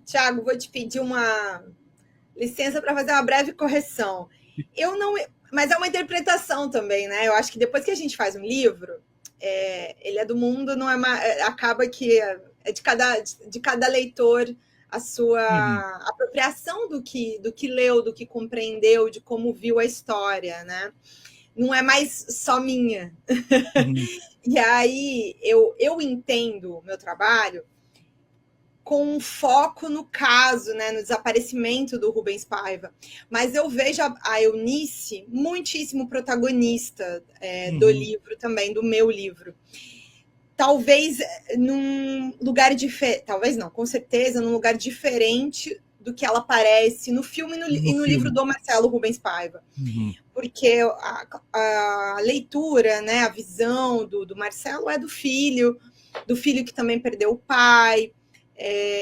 Tiago, vou te pedir uma licença para fazer uma breve correção. Eu não, mas é uma interpretação também, né? Eu acho que depois que a gente faz um livro, ele é do mundo, não é acaba que é de cada leitor a sua Uhum, apropriação do que leu, do que compreendeu, de como viu a história, né? Não é mais só minha. uhum, E aí eu entendo o meu trabalho com um foco no caso, né, no desaparecimento do Rubens Paiva. Mas eu vejo a Eunice muitíssimo protagonista do uhum, livro também, do meu livro. Talvez num lugar diferente, talvez não, com certeza, num lugar diferente do que ela aparece no filme no e no livro filme. do Marcelo Rubens Paiva. Uhum, Porque a leitura, né, a visão do Marcelo é do filho que também perdeu o pai,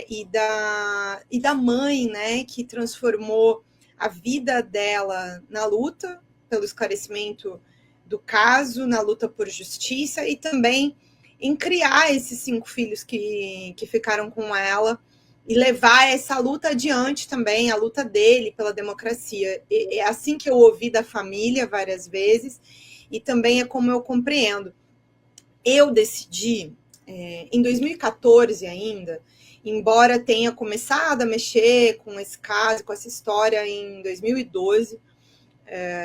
e da mãe, né, que transformou a vida dela na luta pelo esclarecimento do caso, na luta por justiça e também em criar esses 5 filhos que ficaram com ela e levar essa luta adiante também, a luta dele pela democracia. É assim que eu ouvi da família várias vezes e também é como eu compreendo. Eu decidi, em 2014 ainda, embora tenha começado a mexer com esse caso, com essa história em 2012,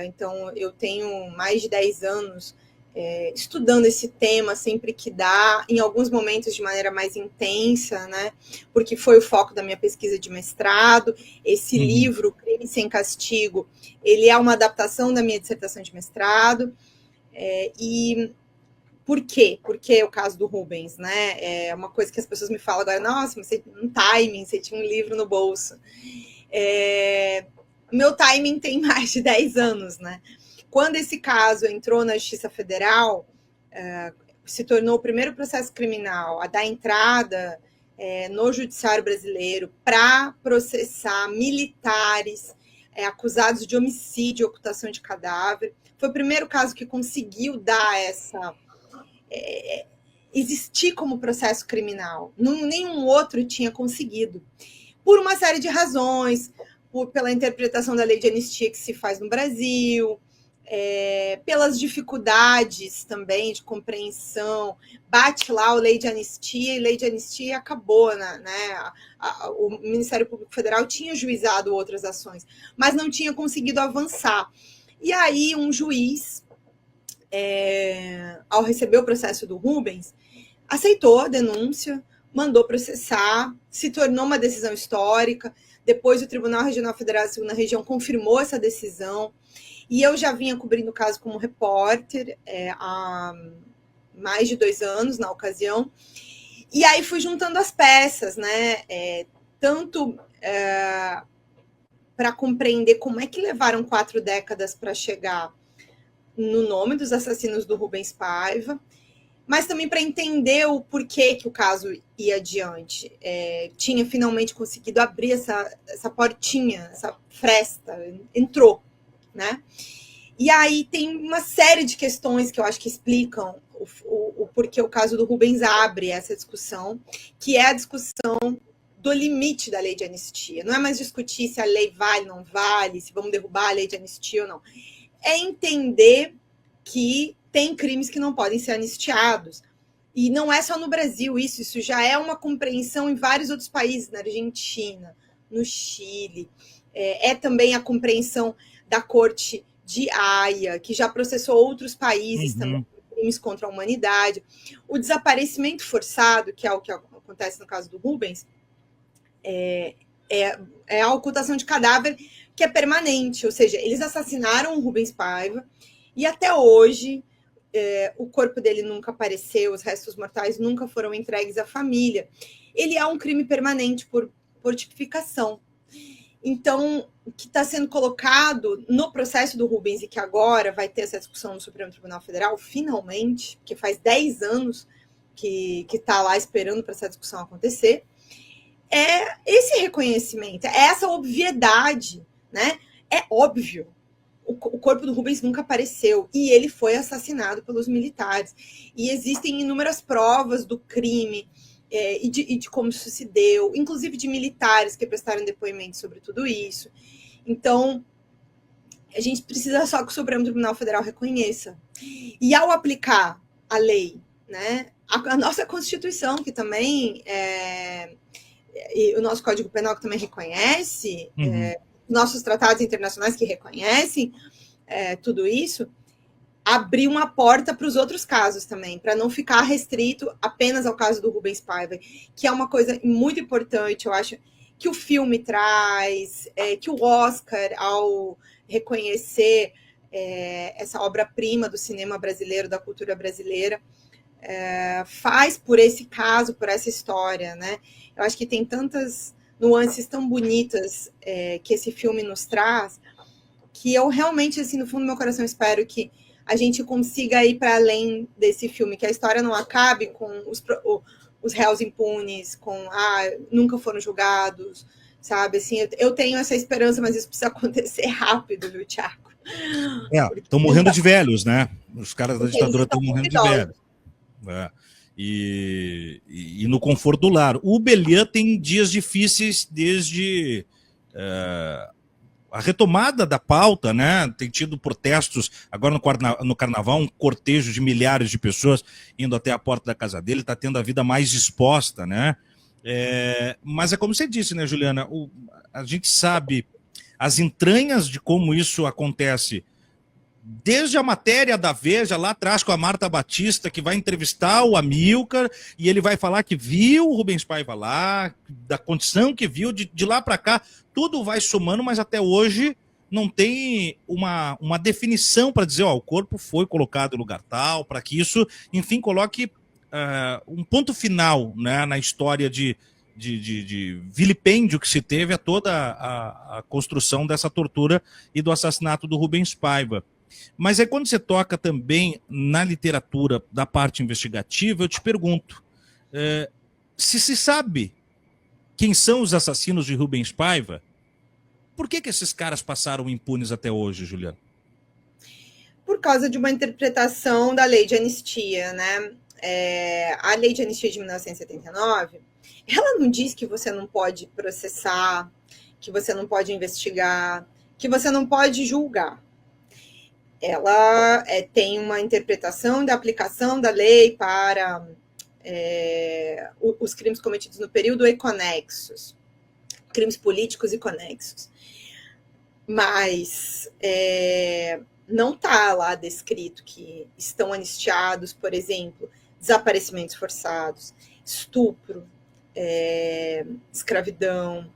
então eu tenho mais de 10 anos estudando esse tema sempre que dá, em alguns momentos de maneira mais intensa, né? Porque foi o foco da minha pesquisa de mestrado. Esse uhum, livro, Crime Sem Castigo, ele é uma adaptação da minha dissertação de mestrado. E por quê? Porque o caso do Rubens, né? É uma coisa que as pessoas me falam agora, nossa, mas você um timing, você tinha um livro no bolso. Meu timing tem mais de 10 anos, né? Quando esse caso entrou na Justiça Federal, se tornou o primeiro processo criminal a dar entrada no judiciário brasileiro para processar militares acusados de homicídio e ocultação de cadáver. Foi o primeiro caso que conseguiu dar existir como processo criminal. Nenhum outro tinha conseguido. Por uma série de razões, pela interpretação da lei de anistia que se faz no Brasil, pelas dificuldades também de compreensão. Bate lá a lei de anistia e lei de anistia acabou, né? O Ministério Público Federal tinha juizado outras ações, mas não tinha conseguido avançar. E aí um juiz, ao receber o processo do Rubens, aceitou a denúncia, mandou processar, se tornou uma decisão histórica. Depois o Tribunal Regional Federal da Segunda Região confirmou essa decisão. E eu já vinha cobrindo o caso como repórter há mais de 2 anos, na ocasião. E aí fui juntando as peças, né? Tanto para compreender como é que levaram 4 décadas para chegar no nome dos assassinos do Rubens Paiva, mas também para entender o porquê que o caso ia adiante. Tinha finalmente conseguido abrir essa portinha, essa fresta, entrou, né? E aí tem uma série de questões que eu acho que explicam o porquê o caso do Rubens abre essa discussão, que é a discussão do limite da lei de anistia. Não é mais discutir se a lei vale ou não vale, se vamos derrubar a lei de anistia ou não. É entender que tem crimes que não podem ser anistiados. E não é só no Brasil isso já é uma compreensão em vários outros países, na Argentina, no Chile. É também a compreensão da Corte de Haia, que já processou outros países também uhum, por crimes contra a humanidade. O desaparecimento forçado, que é o que acontece no caso do Rubens, é a ocultação de cadáver que é permanente, ou seja, eles assassinaram o Rubens Paiva e até hoje o corpo dele nunca apareceu, os restos mortais nunca foram entregues à família. Ele é um crime permanente por tipificação. Então, o que está sendo colocado no processo do Rubens e que agora vai ter essa discussão no Supremo Tribunal Federal, finalmente, que faz 10 anos que está lá esperando para essa discussão acontecer, é esse reconhecimento, é essa obviedade, né? É óbvio. O corpo do Rubens nunca apareceu e ele foi assassinado pelos militares. E existem inúmeras provas do crime e de como isso se deu, inclusive de militares que prestaram depoimento sobre tudo isso. Então, a gente precisa só que o Supremo Tribunal Federal reconheça. E ao aplicar a lei, né, a nossa Constituição, que também e o nosso Código Penal, que também reconhece, nossos tratados internacionais que reconhecem tudo isso, abrir uma porta para os outros casos também, para não ficar restrito apenas ao caso do Rubens Paiva, que é uma coisa muito importante, eu acho, que o filme traz, que o Oscar, ao reconhecer essa obra-prima do cinema brasileiro, da cultura brasileira, faz por esse caso, por essa história, né? Eu acho que tem tantas nuances tão bonitas que esse filme nos traz, que eu realmente, assim, no fundo do meu coração, espero que a gente consiga ir para além desse filme, que a história não acabe com os réus impunes, com nunca foram julgados, sabe? Assim, eu tenho essa esperança, mas isso precisa acontecer rápido, viu, Thiago? Estão morrendo de velhos, né? Os caras da ditadura estão morrendo de idosos. velhos. E no conforto do lar. O Belian tem dias difíceis desde a retomada da pauta, né? Tem tido protestos, agora no carnaval, um cortejo de milhares de pessoas indo até a porta da casa dele, está tendo a vida mais exposta, né? Mas é como você disse, né, Juliana? A gente sabe as entranhas de como isso acontece, desde a matéria da Veja, lá atrás com a Marta Batista, que vai entrevistar o Amílcar, e ele vai falar que viu o Rubens Paiva lá, da condição que viu, de lá para cá, tudo vai somando, mas até hoje não tem uma definição para dizer, o corpo foi colocado em lugar tal, para que isso, enfim, coloque um ponto final, né, na história de vilipêndio que se teve a toda a construção dessa tortura e do assassinato do Rubens Paiva. Mas aí quando você toca também na literatura da parte investigativa, eu te pergunto, se sabe quem são os assassinos de Rubens Paiva, por que esses caras passaram impunes até hoje, Juliana? Por causa de uma interpretação da lei de anistia, né? A lei de anistia de 1979, ela não diz que você não pode processar, que você não pode investigar, que você não pode julgar. Ela tem uma interpretação da aplicação da lei para os crimes cometidos no período e conexos, crimes políticos e conexos. Mas não está lá descrito que estão anistiados, por exemplo, desaparecimentos forçados, estupro, escravidão,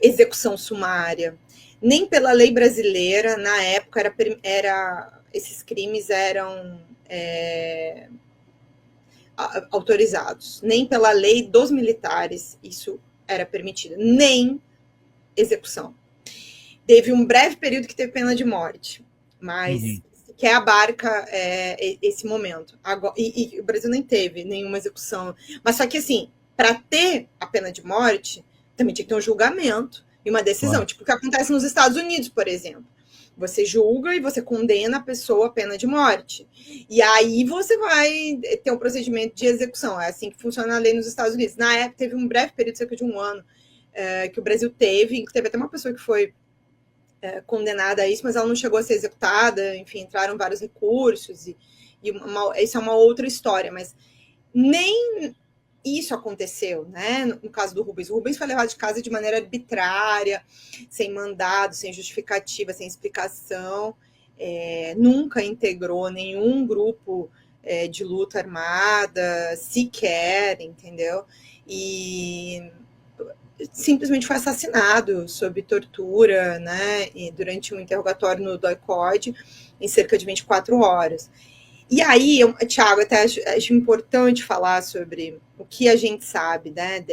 execução sumária. Nem pela lei brasileira, na época, esses crimes eram autorizados. Nem pela lei dos militares isso era permitido. Nem execução. Teve um breve período que teve pena de morte, mas que abarca esse momento. Agora, e o Brasil nem teve nenhuma execução. Mas só que, assim, para ter a pena de morte, também tinha que ter um julgamento e uma decisão. Claro. Tipo o que acontece nos Estados Unidos, por exemplo. Você julga e você condena a pessoa à pena de morte. E aí você vai ter um procedimento de execução. É assim que funciona a lei nos Estados Unidos. Na época, teve um breve período, cerca de um ano, que o Brasil teve até uma pessoa que foi condenada a isso, mas ela não chegou a ser executada, enfim, entraram vários recursos, isso é uma outra história, mas nem isso aconteceu, né, no caso do Rubens. O Rubens foi levado de casa de maneira arbitrária, sem mandado, sem justificativa, sem explicação, nunca integrou nenhum grupo de luta armada, sequer, entendeu? E simplesmente foi assassinado sob tortura, né, e durante um interrogatório no DOI-CODE, em cerca de 24 horas. E aí, Thiago, até acho importante falar sobre o que a gente sabe, né,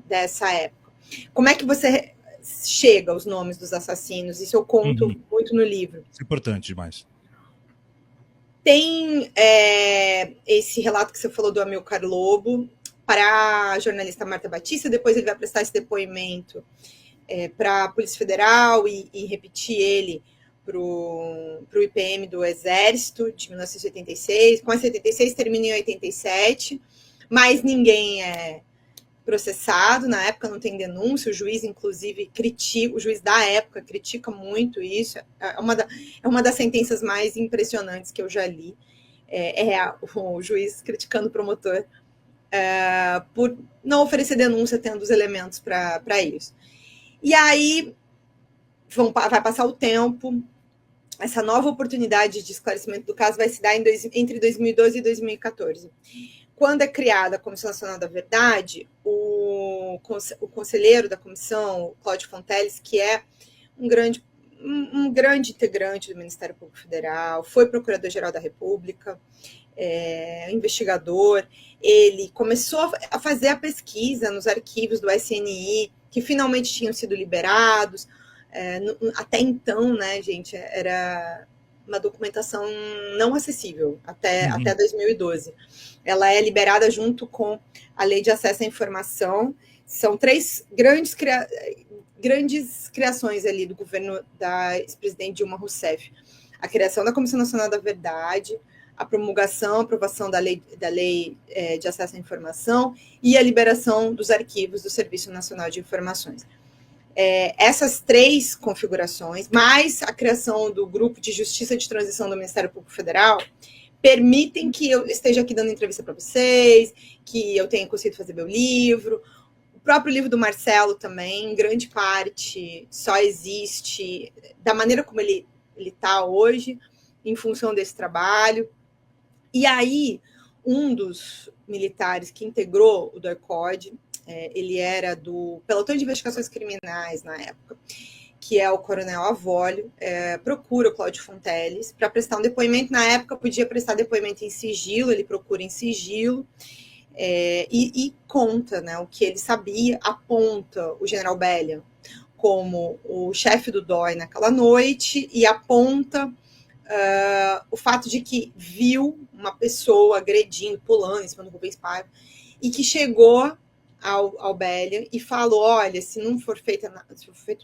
dessa época. Como é que você chega aos nomes dos assassinos? Isso eu conto muito no livro. Isso é importante demais. Tem esse relato que você falou do Amílcar Lobo, para a jornalista Marta Batista, depois ele vai prestar esse depoimento para a Polícia Federal e repetir ele para o IPM do Exército, de 1986. Com essa 86, termina em 87, mas ninguém é processado. Na época não tem denúncia, o juiz, inclusive, critica, o juiz da época critica muito isso. É uma das sentenças mais impressionantes que eu já li. O juiz criticando o promotor por não oferecer denúncia tendo os elementos para isso. E aí vai passar o tempo, essa nova oportunidade de esclarecimento do caso vai se dar entre 2012 e 2014. Quando é criada a Comissão Nacional da Verdade, o conselheiro da comissão, o Cláudio Fonteles, que é um grande integrante do Ministério Público Federal, foi procurador-geral da República, investigador, ele começou a fazer a pesquisa nos arquivos do SNI, que finalmente tinham sido liberados. Até então, né, gente, era uma documentação não acessível até 2012. Ela é liberada junto com a Lei de Acesso à Informação. São 3 grandes criações ali do governo da ex-presidente Dilma Rousseff. A criação da Comissão Nacional da Verdade, a promulgação, a aprovação da lei de acesso à informação e a liberação dos arquivos do Serviço Nacional de Informações. Essas 3 configurações, mais a criação do Grupo de Justiça de Transição do Ministério Público Federal, permitem que eu esteja aqui dando entrevista para vocês, que eu tenha conseguido fazer meu livro. O próprio livro do Marcelo também, em grande parte, só existe da maneira como ele está hoje, em função desse trabalho. E aí, um dos militares que integrou o DOI-CODE, ele era do Pelotão de Investigações Criminais na época, que é o Coronel Avólio, procura o Cláudio Fonteles para prestar um depoimento. Na época, podia prestar depoimento em sigilo, ele procura em sigilo, e conta, né, o que ele sabia, aponta o general Bellion como o chefe do DOI naquela noite e aponta o fato de que viu uma pessoa agredindo, pulando em cima do Rubens Paiva, e que chegou ao Bellion e falou: olha, se não for feito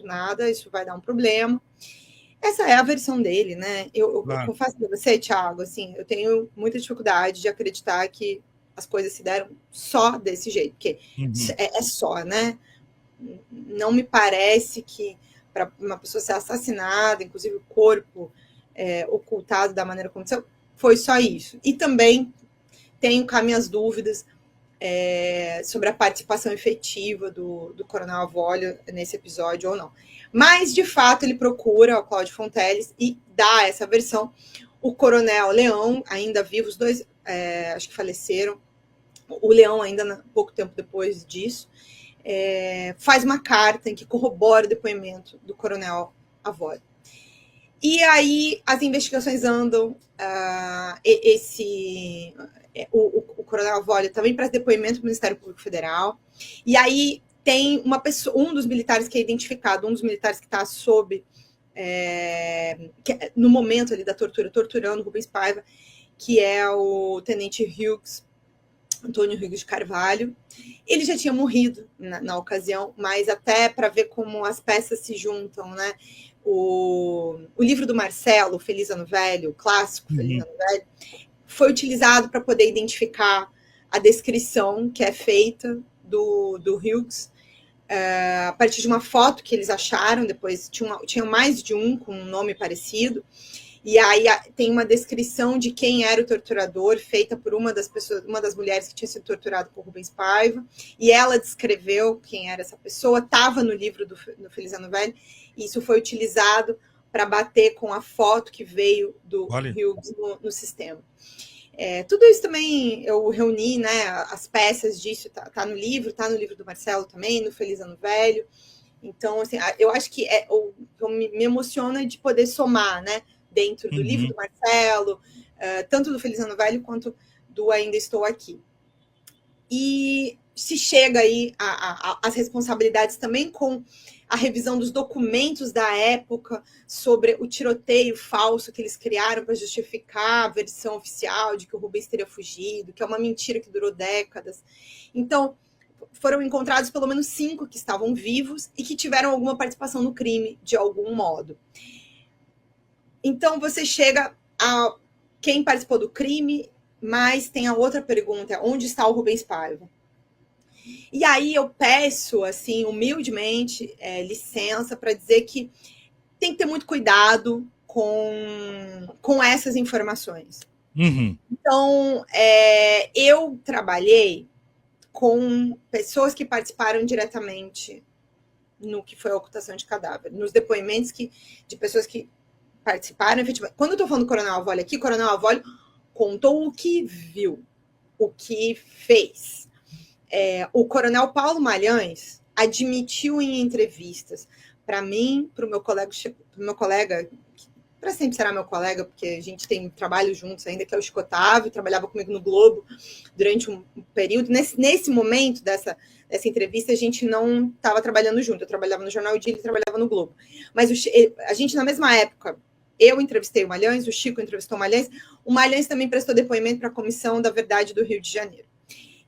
nada, isso vai dar um problema. Essa é a versão dele, né? Eu confesso para você, Thiago, assim, eu tenho muita dificuldade de acreditar que as coisas se deram só desse jeito, porque é só, né? Não me parece que para uma pessoa ser assassinada, inclusive o corpo ocultado da maneira como aconteceu, foi só isso. E também tenho cá minhas dúvidas sobre a participação efetiva do Coronel Avólio nesse episódio ou não. Mas, de fato, ele procura o Cláudio Fonteles e dá essa versão. O Coronel Leão, ainda vivo, os 2 acho que faleceram. O Leão, ainda pouco tempo depois disso, faz uma carta em que corrobora o depoimento do Coronel Avólio. E aí as investigações andam, o Coronel Avólio também presta depoimento do Ministério Público Federal, e aí tem uma pessoa, um dos militares que é identificado, um dos militares que está sob, no momento ali da tortura, torturando o Rubens Paiva, que é o tenente Hughes, Antônio Hughes de Carvalho. Ele já tinha morrido na ocasião, mas até para ver como as peças se juntam, né? O livro do Marcelo, Feliz Ano Velho, o clássico Feliz Ano Velho, foi utilizado para poder identificar a descrição que é feita do Hughes, a partir de uma foto que eles acharam. Depois tinha mais de um com um nome parecido, e aí tem uma descrição de quem era o torturador, feita por uma das mulheres que tinha sido torturada por Rubens Paiva, e ela descreveu quem era essa pessoa, estava no livro do Feliz Ano Velho, e isso foi utilizado para bater com a foto que veio do Hughes no sistema. Tudo isso também eu reuni, né, as peças disso, tá no livro do Marcelo também, no Feliz Ano Velho. Então, assim, eu acho que me emociona de poder somar, né, dentro do livro do Marcelo, tanto do Feliz Ano Velho quanto do Ainda Estou Aqui. E se chega aí às responsabilidades também com a revisão dos documentos da época sobre o tiroteio falso que eles criaram para justificar a versão oficial de que o Rubens teria fugido, que é uma mentira que durou décadas. Então, foram encontrados pelo menos 5 que estavam vivos e que tiveram alguma participação no crime, de algum modo. Então, você chega a quem participou do crime, mas tem a outra pergunta, onde está o Rubens Paiva? E aí eu peço, assim, humildemente, licença para dizer que tem que ter muito cuidado com essas informações. Uhum. Então, eu trabalhei com pessoas que participaram diretamente no que foi a ocultação de cadáver, nos depoimentos de pessoas que participaram, efetivamente. Quando eu estou falando do Coronel Avolio aqui, o Coronel Avolio contou o que viu, o que fez. O Coronel Paulo Malhães admitiu em entrevistas para mim, para o meu colega, para sempre será meu colega, porque a gente tem trabalho juntos ainda, que é o Chico Otávio, trabalhava comigo no Globo durante um período. Nesse momento dessa entrevista, a gente não estava trabalhando junto. Eu trabalhava no Jornal Dia, ele trabalhava no Globo. Mas a gente, na mesma época, eu entrevistei o Malhães, o Chico entrevistou o Malhães também prestou depoimento para a Comissão da Verdade do Rio de Janeiro.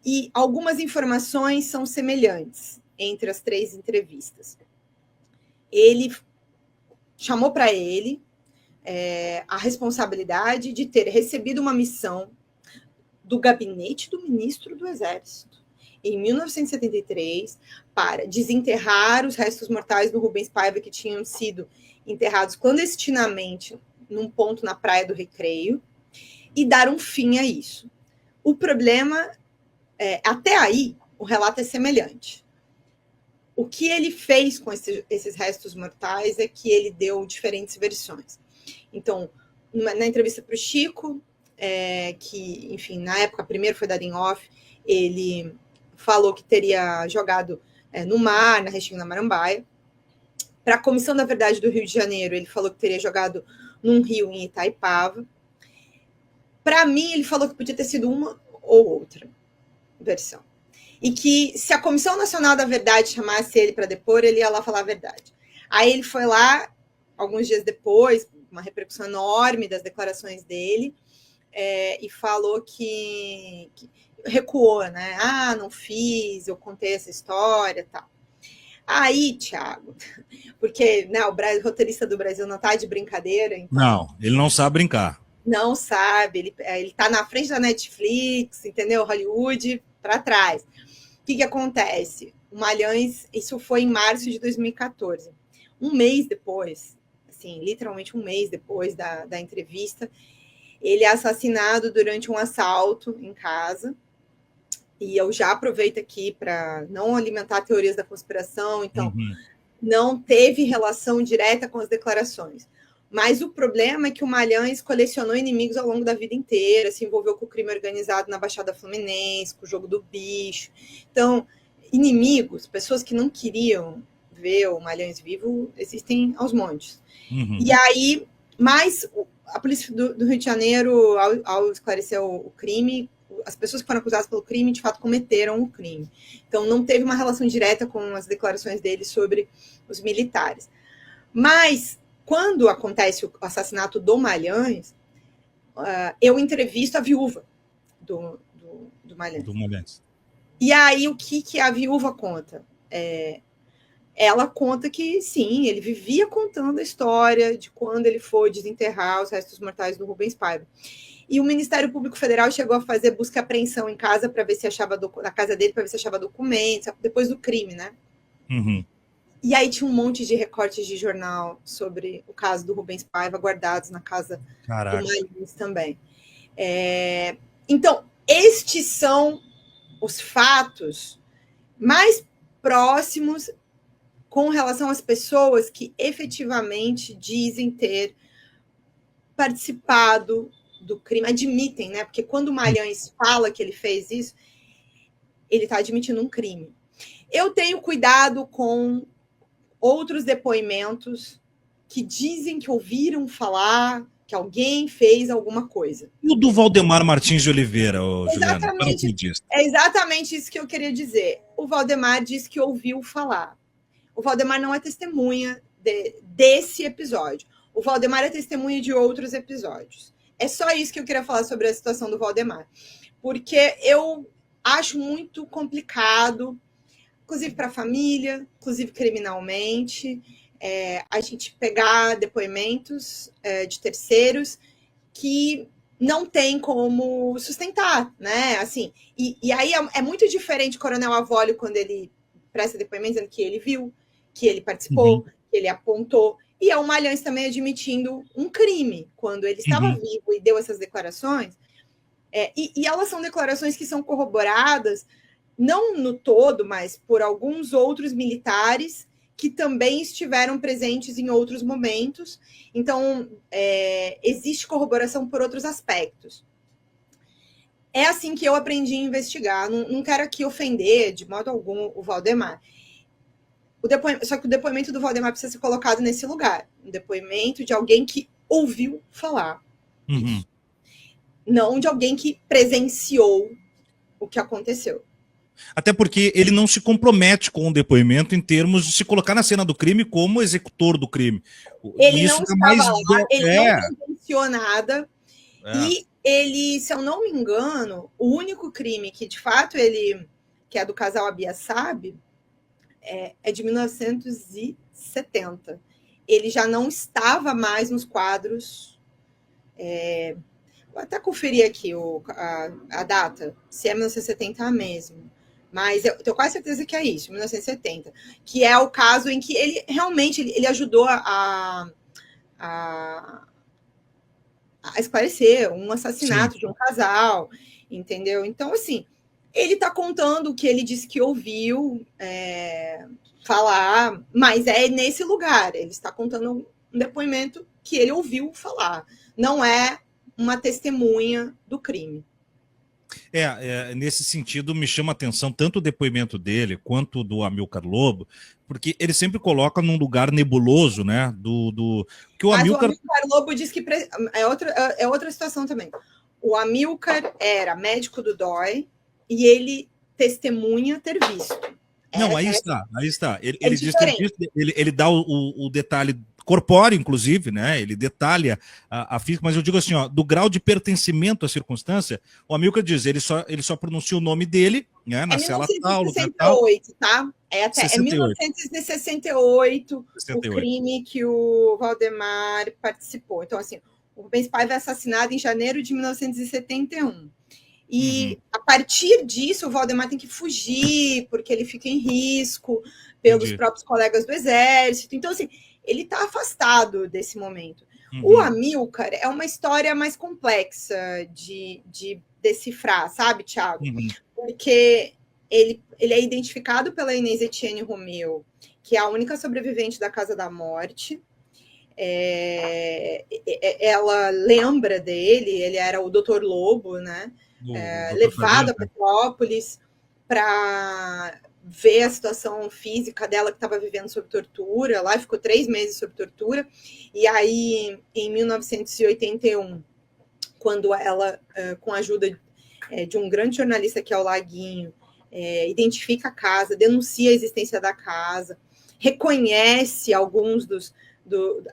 E algumas informações são semelhantes entre as 3 entrevistas. Ele chamou para ele a responsabilidade de ter recebido uma missão do gabinete do ministro do Exército, em 1973, para desenterrar os restos mortais do Rubens Paiva, que tinham sido enterrados clandestinamente num ponto na Praia do Recreio, e dar um fim a isso. O problema, até aí, o relato é semelhante. O que ele fez com esses restos mortais é que ele deu diferentes versões. Então, na entrevista para o Chico, que, enfim, na época, primeiro foi dado em off, ele falou que teria jogado no mar, na Restinga da Marambaia. Para a Comissão da Verdade do Rio de Janeiro, ele falou que teria jogado num rio em Itaipava. Para mim, ele falou que podia ter sido uma ou outra versão. E que se a Comissão Nacional da Verdade chamasse ele para depor, ele ia lá falar a verdade. Aí ele foi lá, alguns dias depois, uma repercussão enorme das declarações dele, e falou que recuou, né? Ah, não fiz, eu contei essa história, tal. Aí, Thiago, porque né, o roteirista do Brasil não está de brincadeira. Então, não, ele não sabe brincar. Não sabe, ele está na frente da Netflix, entendeu? Hollywood, para trás. O que acontece? O Malhães, isso foi em março de 2014. Um mês depois, assim, literalmente um mês depois da entrevista, ele é assassinado durante um assalto em casa. E eu já aproveito aqui para não alimentar teorias da conspiração, então não teve relação direta com as declarações. Mas o problema é que o Malhães colecionou inimigos ao longo da vida inteira, se envolveu com o crime organizado na Baixada Fluminense, com o jogo do bicho. Então, inimigos, pessoas que não queriam ver o Malhães vivo, existem aos montes. E aí, mas a polícia do Rio de Janeiro, ao esclarecer o crime, as pessoas que foram acusadas pelo crime, de fato, cometeram o crime. Então, não teve uma relação direta com as declarações dele sobre os militares. Mas, quando acontece o assassinato do Malhães, eu entrevisto a viúva do Malhães. E aí, o que a viúva conta? Ela conta que, sim, ele vivia contando a história de quando ele foi desenterrar os restos mortais do Rubens Paiva. E o Ministério Público Federal chegou a fazer busca e apreensão em casa para ver se achava na casa dele, para ver se achava documentos, depois do crime, né? E aí tinha um monte de recortes de jornal sobre o caso do Rubens Paiva guardados na casa do Malhães também. Então, estes são os fatos mais próximos com relação às pessoas que efetivamente dizem ter participado do crime, admitem, né? Porque quando o Malhães fala que ele fez isso, ele está admitindo um crime. Eu tenho cuidado com outros depoimentos que dizem que ouviram falar que alguém fez alguma coisa. E o do Valdemar Martins de Oliveira, Juliana? É exatamente isso que eu queria dizer. O Valdemar disse que ouviu falar. O Valdemar não é testemunha desse episódio. O Valdemar é testemunha de outros episódios. É só isso que eu queria falar sobre a situação do Valdemar. Porque eu acho muito complicado, inclusive para a família, inclusive criminalmente, a gente pegar depoimentos de terceiros que não tem como sustentar, né? Assim, e aí é muito diferente o Coronel Avólio quando ele presta depoimento dizendo que ele viu, que ele participou, Uhum. que ele apontou, e é o Malhães também admitindo um crime quando ele estava Uhum. vivo e deu essas declarações. E elas são declarações que são corroboradas, não no todo, mas por alguns outros militares que também estiveram presentes em outros momentos. Então, existe corroboração por outros aspectos. É assim que eu aprendi a investigar. Não quero aqui ofender de modo algum o Valdemar. Só que o depoimento do Valdemar precisa ser colocado nesse lugar. Um depoimento de alguém que ouviu falar Uhum. isso. Não de alguém que presenciou o que aconteceu. Até porque ele não se compromete com o depoimento em termos de se colocar na cena do crime como executor do crime. Ele E isso não dá estava mais. lá, ele não É, presenciou nada. é. E ele, se eu não me engano, o único crime que de fato ele, que é do casal Abiassab, é de 1970. Ele já não estava mais nos quadros. Vou até conferir aqui a data, se é 1970 mesmo. Mas eu tenho quase certeza que é isso, 1970. Que é o caso em que ele realmente ele ajudou a esclarecer um Sim. assassinato de um casal, entendeu? Então, assim, ele está contando o que ele disse que ouviu falar, mas é nesse lugar. Ele está contando um depoimento que ele ouviu falar. Não é uma testemunha do crime. Nesse sentido, me chama a atenção tanto o depoimento dele quanto do Amilcar Lobo, porque ele sempre coloca num lugar nebuloso, né? Que o Mas o Amilcar. Amilcar Lobo diz que é outra situação também. O Amilcar era médico do DOI e ele testemunha ter visto. Não, aí está, aí está. É Ele diz ter diferente. visto, ele dá o detalhe corpóreo, inclusive, né? Ele detalha a física, mas eu digo assim, ó, do grau de pertencimento à circunstância, o Amilcar diz, ele só pronuncia o nome dele, né? É Na cela tal, lugar tal, 1968, tá? É 68, 1968 o 68. crime que o Valdemar participou. Então, assim, o Rubens Paiva é assassinado em janeiro de 1971. Uhum, E a partir disso, o Valdemar tem que fugir, porque ele fica em risco pelos entendi. próprios colegas do exército. Então, assim, ele está afastado desse momento. O Uhum, Amilcar é uma história mais complexa de decifrar, sabe, Tiago? uhum. Porque ele é identificado pela Inês Etienne Romeu, que é a única sobrevivente da Casa da Morte. Ela lembra dele, ele era o Dr. Lobo, né? O Dr. Levado Fabrício, a né? Petrópolis para ver a situação física dela que estava vivendo sob tortura. Lá ficou 3 meses sob tortura. E aí, em 1981, quando ela, com a ajuda de um grande jornalista que é o Laguinho, identifica a casa, denuncia a existência da casa, reconhece alguns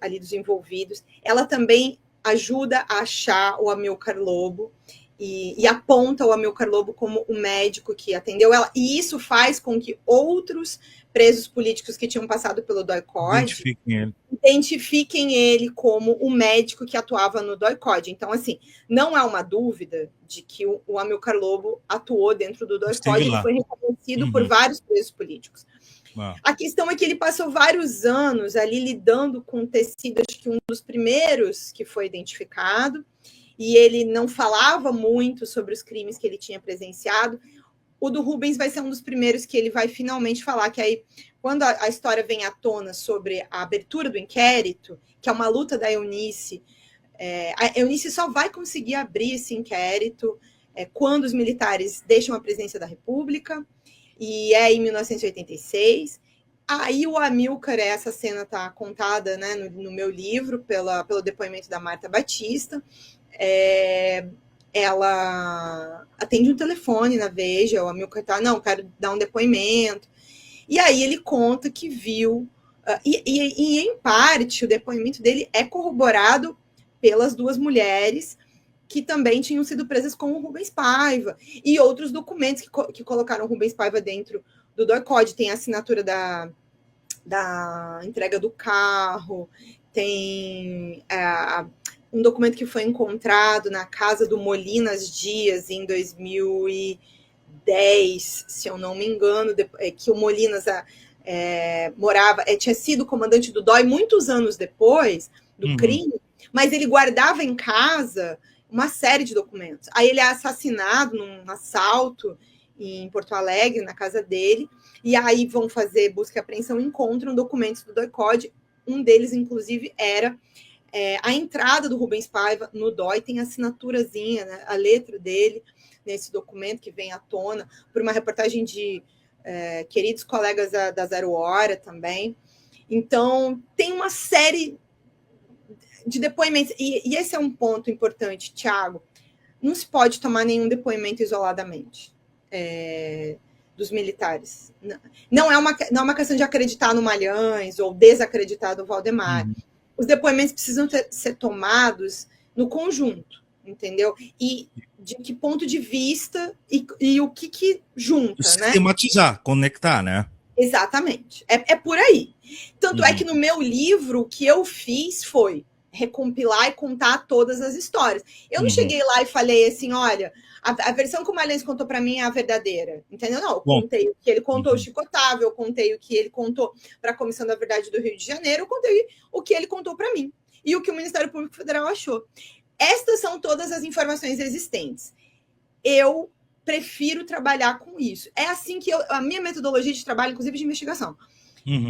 ali dos envolvidos. Ela também ajuda a achar o Amilcar Lobo e aponta o Amilcar Lobo como o médico que atendeu ela. E isso faz com que outros presos políticos que tinham passado pelo DOI-CODE Identifiquem ele. identifiquem ele como o médico que atuava no DOI-CODE. Então, assim, não há uma dúvida de que o Amilcar Lobo atuou dentro do Esteve DOI-CODE, ele lá. foi reconhecido por Uhum. vários presos políticos. Ah, A questão é que ele passou vários anos ali lidando com tecido, acho que um dos primeiros que foi identificado, e ele não falava muito sobre os crimes que ele tinha presenciado. O do Rubens vai ser um dos primeiros que ele vai finalmente falar, que aí, quando a história vem à tona sobre a abertura do inquérito, que é uma luta da Eunice, a Eunice só vai conseguir abrir esse inquérito quando os militares deixam a presidência da República, e é em 1986. Aí o Amilcar, essa cena está contada, né, no meu livro, pelo depoimento da Marta Batista. Ela atende um telefone na Veja, o Amilcar tá, não, quero dar um depoimento. E aí ele conta que viu, e em parte o depoimento dele é corroborado pelas duas mulheres que também tinham sido presas com o Rubens Paiva, e outros documentos que colocaram o Rubens Paiva dentro do DOI-CODE. Tem a assinatura da entrega do carro, tem um documento que foi encontrado na casa do Molinas Dias em 2010, se eu não me engano, que o Molinas morava, tinha sido comandante do DOI muitos anos depois do crime, mas ele guardava em casa uma série de documentos. Aí ele é assassinado num assalto em Porto Alegre, na casa dele, e aí vão fazer busca e apreensão e encontram documentos do DOI-CODE. Um deles, inclusive, era a entrada do Rubens Paiva no DOI, tem a assinaturazinha, né, a letra dele, nesse documento que vem à tona, por uma reportagem de queridos colegas da Zero Hora também. Então, tem uma série de depoimentos, e esse é um ponto importante, Tiago, não se pode tomar nenhum depoimento isoladamente dos militares. Não é uma questão de acreditar no Malhães ou desacreditar do Valdemar. Os depoimentos precisam ser tomados no conjunto, entendeu? E de que ponto de vista e o que junta, né? Sistematizar, conectar, né? Exatamente. É por aí. Tanto é que no meu livro, o que eu fiz foi recompilar e contar todas as histórias. Eu não cheguei lá e falei assim, olha, a versão que o Malhães contou para mim é a verdadeira, entendeu? Não, eu contei o que ele contou ao Chico Otávio, eu contei o que ele contou para a Comissão da Verdade do Rio de Janeiro, eu contei o que ele contou para mim e o que o Ministério Público Federal achou. Estas são todas as informações existentes. Eu prefiro trabalhar com isso. É assim que a minha metodologia de trabalho, inclusive de investigação.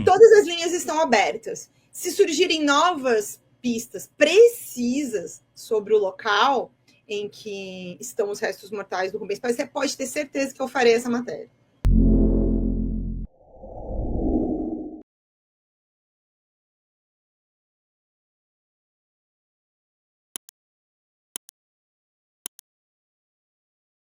Todas as linhas estão abertas. Se surgirem novas pistas precisas sobre o local em que estão os restos mortais do Rubens Paiva, você pode ter certeza que eu farei essa matéria.